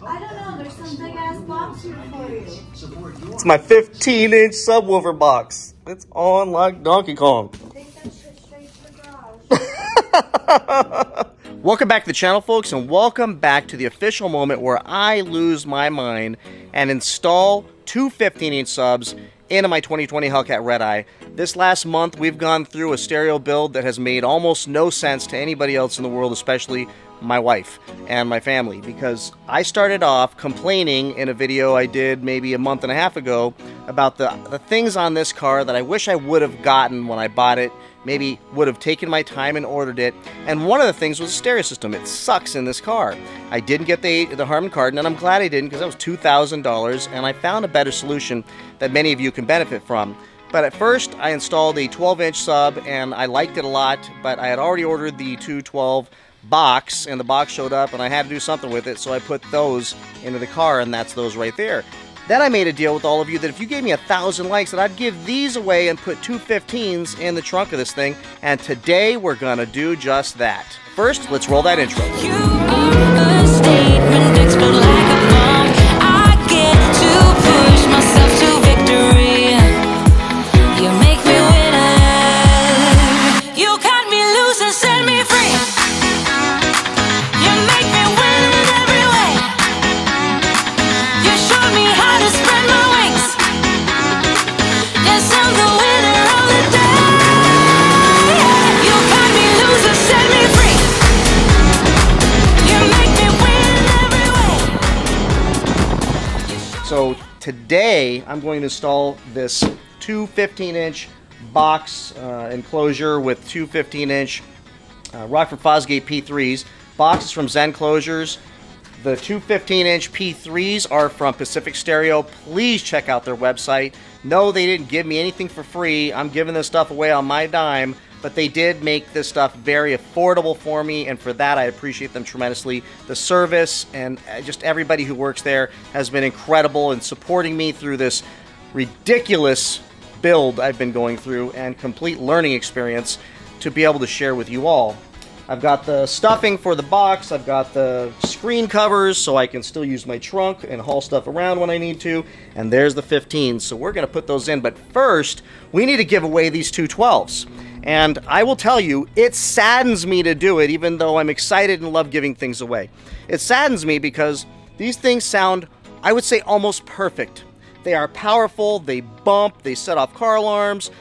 I don't know, there's some big ass box here for you. It's my 15-inch subwoofer box. It's on like Donkey Kong. Take that shit straight to the garage. Welcome back to the channel, folks, and welcome back to the official moment where I lose my mind and install two 15-inch subs into my 2020 Hellcat Redeye. This last month, we've gone through a stereo build that has made almost no sense to anybody else in the world, especially my wife and my family, because I started off complaining in a video I did maybe a month and a half ago about the things on this car that I wish I would have gotten when I bought it, maybe would have taken my time and ordered it. And one of the things was the stereo system. It sucks in this car. I didn't get the Harman Kardon, and I'm glad I didn't, because that was $2,000, and I found a better solution that many of you can benefit from. But at first, I installed a 12-inch sub, and I liked it a lot, but I had already ordered the 212 box, and the box showed up, and I had to do something with it, so I put those into the car, and that's those right there. Then I made a deal with all of you that if you gave me 1,000 likes, that I'd give these away and put two 15s in the trunk of this thing, and today we're gonna do just that. First, let's roll that intro. You are a statement, explode like a bomb. I get to push myself to victory. You make me winner. You cut me loose and set me free. You make me win in every way. You showed me how to spread my wings. Yes, I'm the winner of the day. You cut me loose and set me free. You make me win in every way. So today, I'm going to install this two 15-inch box enclosure with two 15-inch Rocford Fosgate P3s. Box is from Zen Closures. The two 15-inch P3s are from Pacific Stereo. Please check out their website. No, they didn't give me anything for free. I'm giving this stuff away on my dime, but they did make this stuff very affordable for me, and for that I appreciate them tremendously. The service and just everybody who works there has been incredible in supporting me through this ridiculous build I've been going through and complete learning experience to be able to share with you all. I've got the stuffing for the box, I've got the screen covers so I can still use my trunk and haul stuff around when I need to, and there's the 15s, so we're going to put those in. But first, we need to give away these two 12s. And I will tell you, it saddens me to do it, even though I'm excited and love giving things away. It saddens me because these things sound, I would say, almost perfect. They are powerful, they bump, they set off car alarms,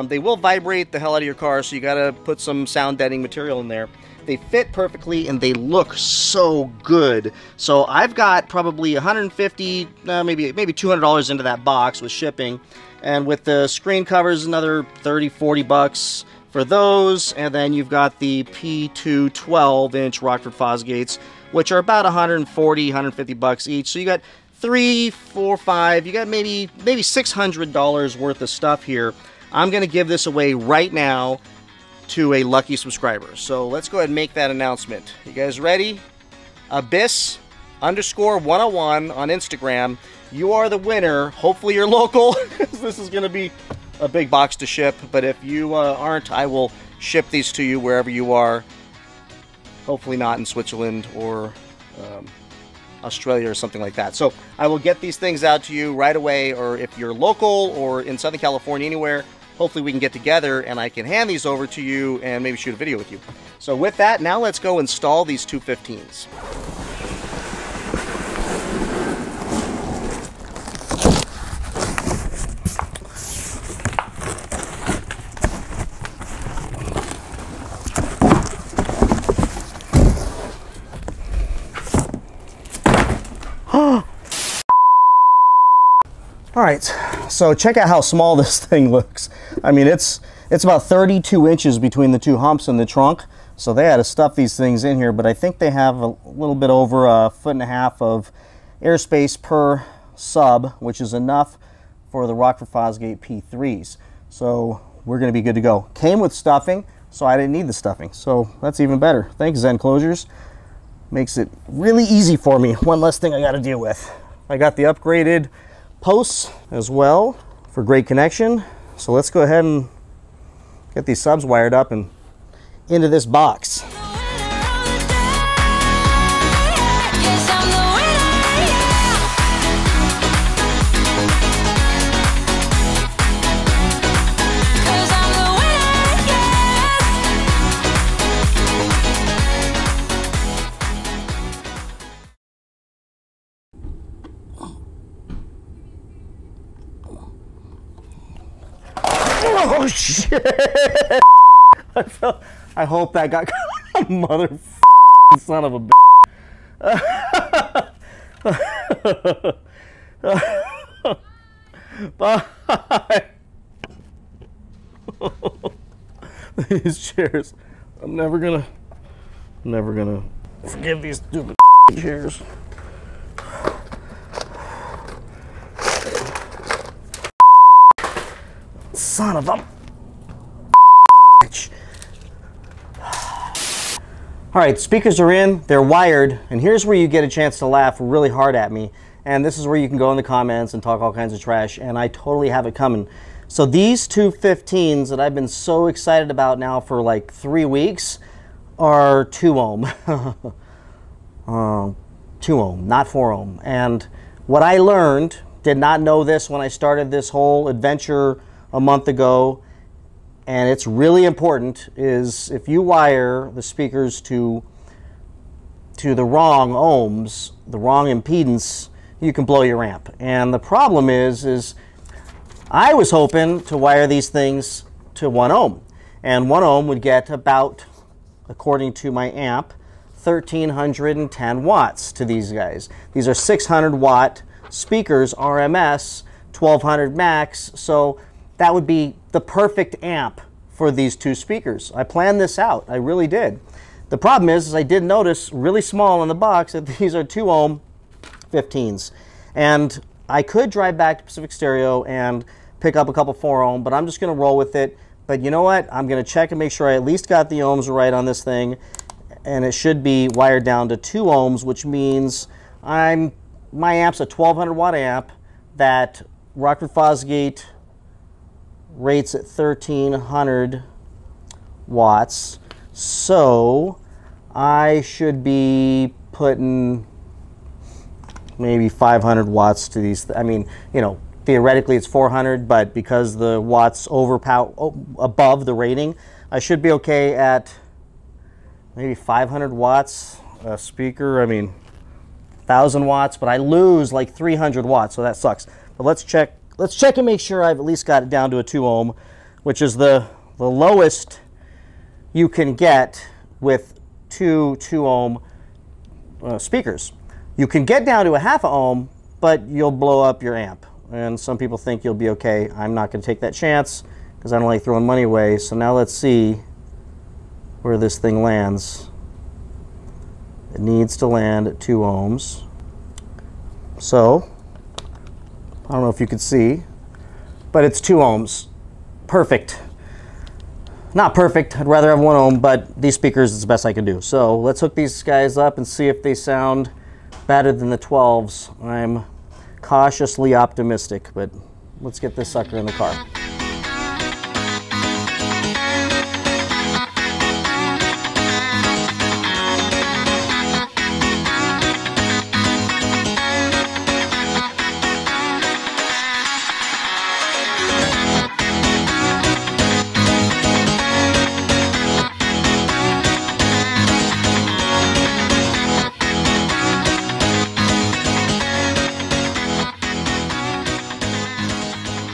they will vibrate the hell out of your car, so you gotta put some sound deadening material in there. They fit perfectly and they look so good. So I've got probably $150, maybe $200 into that box with shipping, and with the screen covers another 30-40 bucks for those, and then you've got the P2 12-inch Rocford Fosgates, which are about 140, 150 bucks each. So you got 3, 4, 5, you got maybe $600 worth of stuff here. I'm going to give this away right now to a lucky subscriber. So let's go ahead and make that announcement. You guys ready? Abyss_101 on Instagram. You are the winner. Hopefully you're local, because this is going to be a big box to ship. But if you aren't, I will ship these to you wherever you are. Hopefully not in Switzerland or Australia or something like that. So I will get these things out to you right away, or if you're local or in Southern California, anywhere, hopefully we can get together and I can hand these over to you and maybe shoot a video with you. So with that, now let's go install these two 15s. Alright, so check out how small this thing looks. I mean, it's about 32 inches between the two humps in the trunk, so they had to stuff these things in here, but I think they have a little bit over 1.5 feet of airspace per sub, which is enough for the Rocford Fosgate P3s. So we're going to be good to go. Came with stuffing, so I didn't need the stuffing, so that's even better. Thanks, Zen Closures. Makes it really easy for me. One less thing I got to deal with. I got the upgraded posts as well for great connection. So let's go ahead and get these subs wired up and into this box. Yes, I'm the winner. Oh shit! I hope that got mother son of a Bye. These chairs. I'm never gonna forgive these stupid chairs. Son of a bitch. All right, speakers are in, they're wired, and here's where you get a chance to laugh really hard at me. And this is where you can go in the comments and talk all kinds of trash, and I totally have it coming. So these two 15s that I've been so excited about now for like 3 weeks are 2 ohm. 2 ohm, not 4 ohm. And what I learned, did not know this when I started this whole adventure a month ago, and it's really important, is if you wire the speakers to the wrong ohms, the wrong impedance, you can blow your amp. And the problem is I was hoping to wire these things to 1 ohm, and 1 ohm would get about, according to my amp, 1310 watts to these guys. These are 600 watt speakers, RMS, 1200 max, so that would be the perfect amp for these 2 speakers. I planned this out, I really did. The problem is I did notice really small on the box that these are 2 ohm 15s. And I could drive back to Pacific Stereo and pick up a couple 4 ohm, but I'm just gonna roll with it. But you know what? I'm gonna check and make sure I at least got the ohms right on this thing, and it should be wired down to 2 ohms, which means my amp's a 1200 watt amp that Rocford Fosgate rates at 1300 watts. So I should be putting maybe 500 watts to these. I mean, you know, theoretically it's 400, but because the watts above the rating, I should be okay at maybe 500 watts a speaker. I mean, 1,000 watts, but I lose like 300 watts, so that sucks. But let's check and make sure I've at least got it down to a 2 ohm, which is the lowest you can get with two 2 ohm speakers. You can get down to a 0.5 ohm, but you'll blow up your amp. And some people think you'll be okay. I'm not going to take that chance because I don't like throwing money away. So now let's see where this thing lands. It needs to land at 2 ohms. So, I don't know if you could see, but it's 2 ohms. Perfect. Not perfect, I'd rather have 1 ohm, but these speakers is the best I can do. So let's hook these guys up and see if they sound better than the 12s. I'm cautiously optimistic, but let's get this sucker in the car.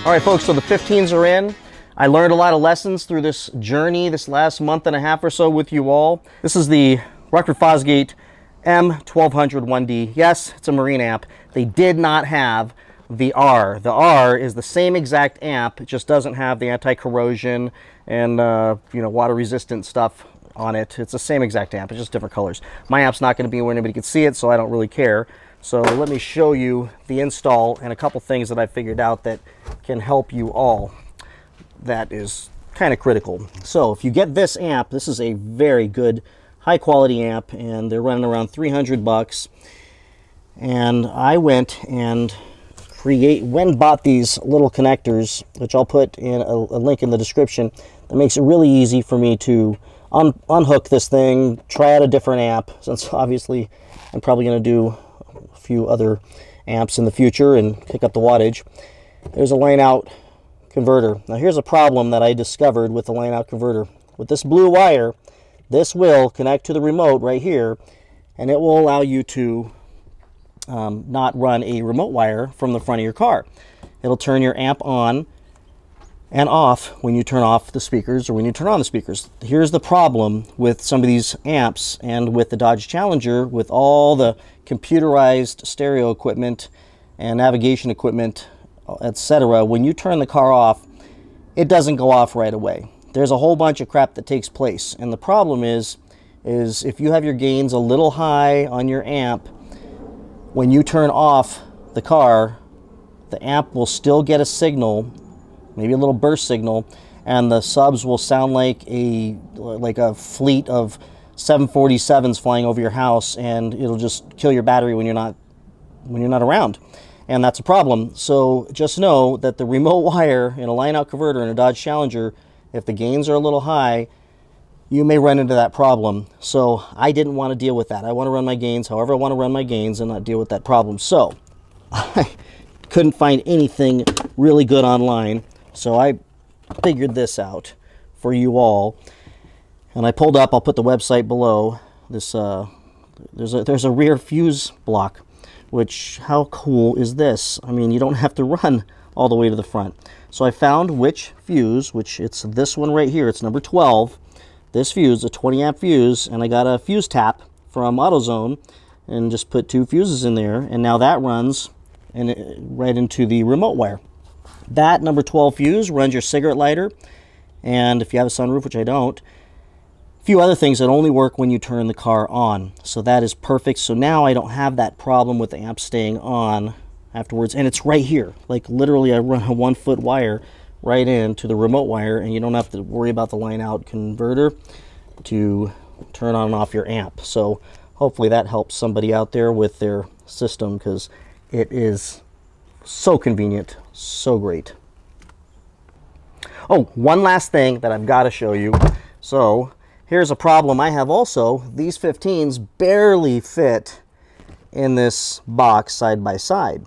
All right, folks, so the 15s are in. I learned a lot of lessons through this journey this last month and a half or so with you all. This is the Rocford Fosgate M1200 1D. Yes, it's a marine amp. They did not have the R. The R is the same exact amp. It just doesn't have the anti-corrosion and you know, water-resistant stuff on it. It's the same exact amp. It's just different colors. My amp's not going to be where anybody can see it, so I don't really care. So let me show you the install and a couple things that I figured out that can help you all. That is kind of critical. So if you get this amp, this is a very good high quality amp, and they're running around 300 bucks. And I went and bought these little connectors, which I'll put in a link in the description. That makes it really easy for me to unhook this thing, try out a different amp, since obviously I'm probably going to do a few other amps in the future and pick up the wattage. There's a line out converter. Now here's a problem that I discovered with the line out converter. With this blue wire, this will connect to the remote right here, and it will allow you to not run a remote wire from the front of your car. It'll turn your amp on and off when you turn off the speakers or when you turn on the speakers. Here's the problem with some of these amps and with the Dodge Challenger, with all the computerized stereo equipment and navigation equipment, etc. When you turn the car off, it doesn't go off right away. There's a whole bunch of crap that takes place, and the problem is if you have your gains a little high on your amp, when you turn off the car, the amp will still get a signal, maybe a little burst signal, and the subs will sound like a fleet of 747s flying over your house, and it'll just kill your battery when you're not around. And that's a problem. So just know that the remote wire in a line-out converter in a Dodge Challenger, if the gains are a little high, you may run into that problem. So I didn't want to deal with that. I want to run my gains however I want to run my gains and not deal with that problem. So I couldn't find anything really good online, so I figured this out for you all. And I pulled up, I'll put the website below, this there's a rear fuse block, which, how cool is this? I mean, you don't have to run all the way to the front. So I found which fuse, which it's this one right here, it's number 12. This fuse, a 20 amp fuse, and I got a fuse tap from AutoZone and just put 2 fuses in there, and now that runs right into the remote wire. That number 12 fuse runs your cigarette lighter, and if you have a sunroof, which I don't, a few other things that only work when you turn the car on. So that is perfect. So now I don't have that problem with the amp staying on afterwards, and it's right here. Like literally I run a 1-foot wire right into the remote wire, and you don't have to worry about the line out converter to turn on and off your amp. So hopefully that helps somebody out there with their system, because it is so convenient, so great. Oh, one last thing that I've got to show you. So here's a problem I have also. These 15s barely fit in this box side by side.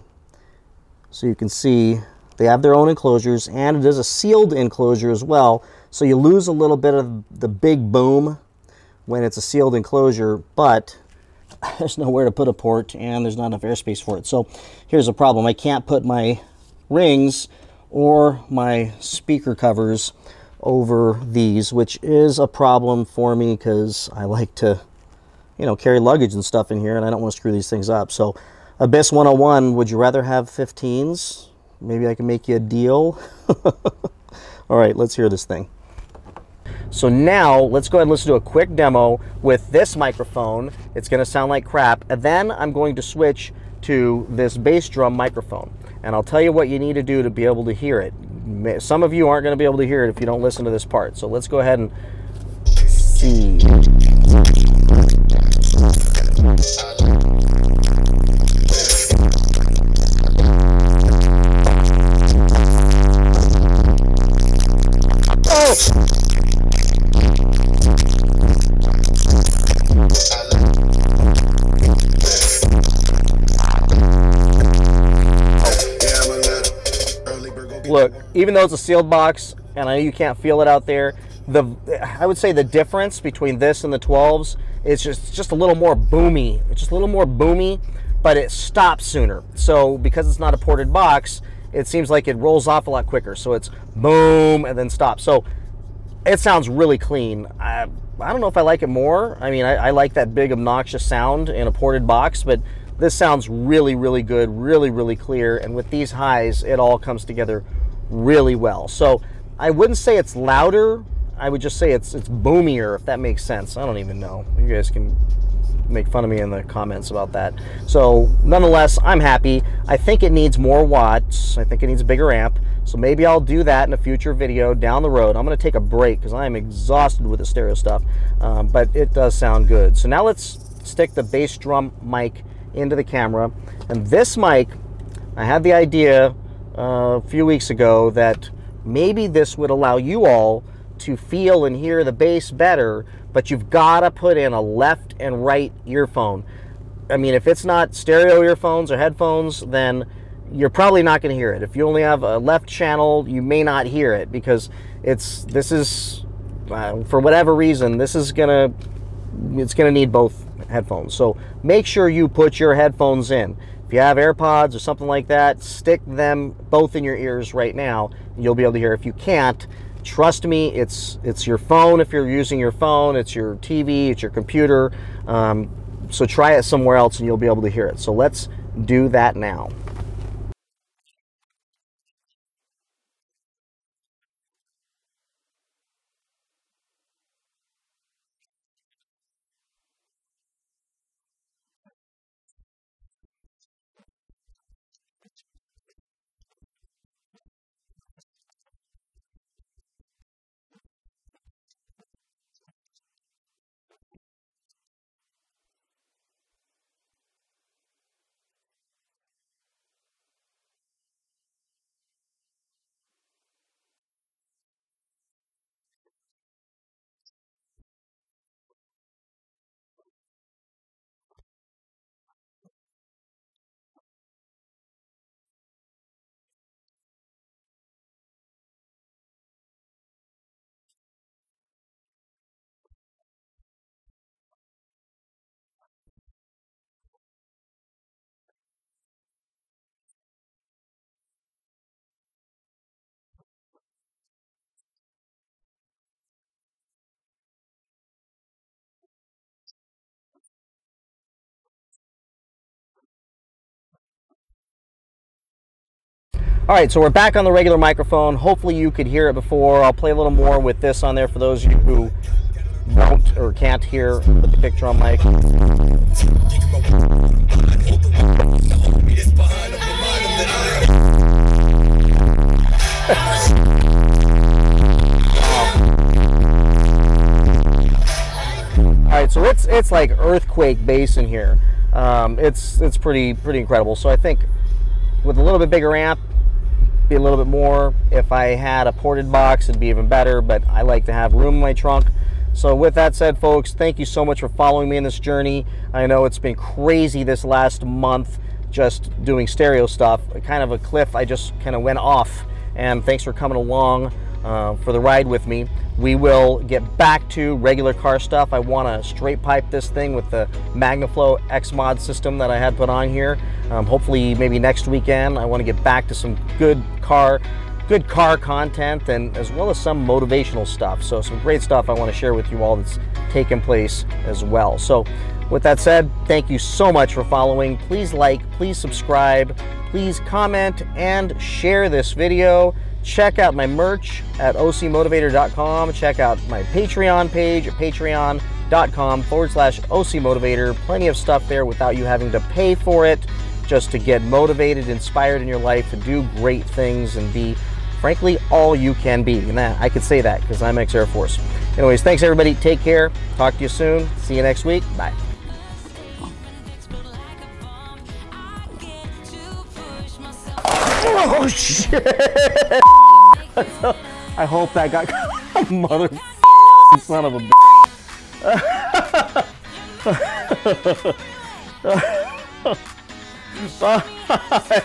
So you can see they have their own enclosures, and it is a sealed enclosure as well. So you lose a little bit of the big boom when it's a sealed enclosure, but there's nowhere to put a port and there's not enough airspace for it. So here's a problem. I can't put my rings or my speaker covers over these, which is a problem for me because I like to, you know, carry luggage and stuff in here, and I don't want to screw these things up. So Abyss 101, would you rather have 15s? Maybe I can make you a deal. All right, let's hear this thing. So now let's go ahead and listen to a quick demo with this microphone. It's going to sound like crap, and then I'm going to switch to this bass drum microphone, and I'll tell you what you need to do to be able to hear it. Some of you aren't going to be able to hear it if you don't listen to this part. So let's go ahead and see. Look, even though it's a sealed box, and I know you can't feel it out there, I would say the difference between this and the 12s is just a little more boomy. It's just a little more boomy, but it stops sooner. So because it's not a ported box, it seems like it rolls off a lot quicker. So it's boom and then stop. So it sounds really clean. I don't know if I like it more. I mean, I like that big obnoxious sound in a ported box, but this sounds really, really good, really, really clear. And with these highs, it all comes together really well. So I wouldn't say it's louder. I would just say it's boomier, if that makes sense. I don't even know. You guys can make fun of me in the comments about that. So nonetheless, I'm happy. I think it needs more watts. I think it needs a bigger amp. So maybe I'll do that in a future video down the road. I'm going to take a break because I'm exhausted with the stereo stuff. But it does sound good. So now let's stick the bass drum mic into the camera. And this mic, I had the idea a few weeks ago that maybe this would allow you all to feel and hear the bass better, but you've got to put in a left and right earphone. I mean, if it's not stereo earphones or headphones, then you're probably not going to hear it. If you only have a left channel, you may not hear it because this is for whatever reason, it's gonna need both headphones. So make sure you put your headphones in. If If you have AirPods or something like that, stick them both in your ears right now. You'll be able to hear. If you can't, trust me, it's your phone. If you're using your phone, it's your TV, it's your computer. So try it somewhere else and you'll be able to hear it. So let's do that now. All right, so we're back on the regular microphone. Hopefully you could hear it before. I'll play a little more with this on there for those of you who won't or can't hear with the picture on mic. All right, so it's like earthquake bass in here. It's pretty incredible. So I think with a little bit bigger amp, be a little bit more. If I had a ported box, it'd be even better, but I like to have room in my trunk. So with that said, folks, thank you so much for following me in this journey. I know it's been crazy this last month just doing stereo stuff. Kind of a cliff I just kind of went off, and thanks for coming along for the ride with me. We will get back to regular car stuff. I want to straight pipe this thing with the MagnaFlow X-Mod system that I had put on here. Hopefully maybe next weekend. I want to get back to some good car content, and as well as some motivational stuff. So some great stuff I want to share with you all that's taken place as well. So with that said, thank you so much for following. Please like, please subscribe, please comment and share this video. Check out my merch at ocmotivator.com. Check out my Patreon page at patreon.com/ocmotivator. Plenty of stuff there without you having to pay for it, just to get motivated, inspired in your life to do great things and be, frankly, all you can be. And I could say that because I'm ex-Air Force. Anyways, thanks everybody. Take care. Talk to you soon. See you next week. Bye. Oh shit! I hope that got mother son of a bitch.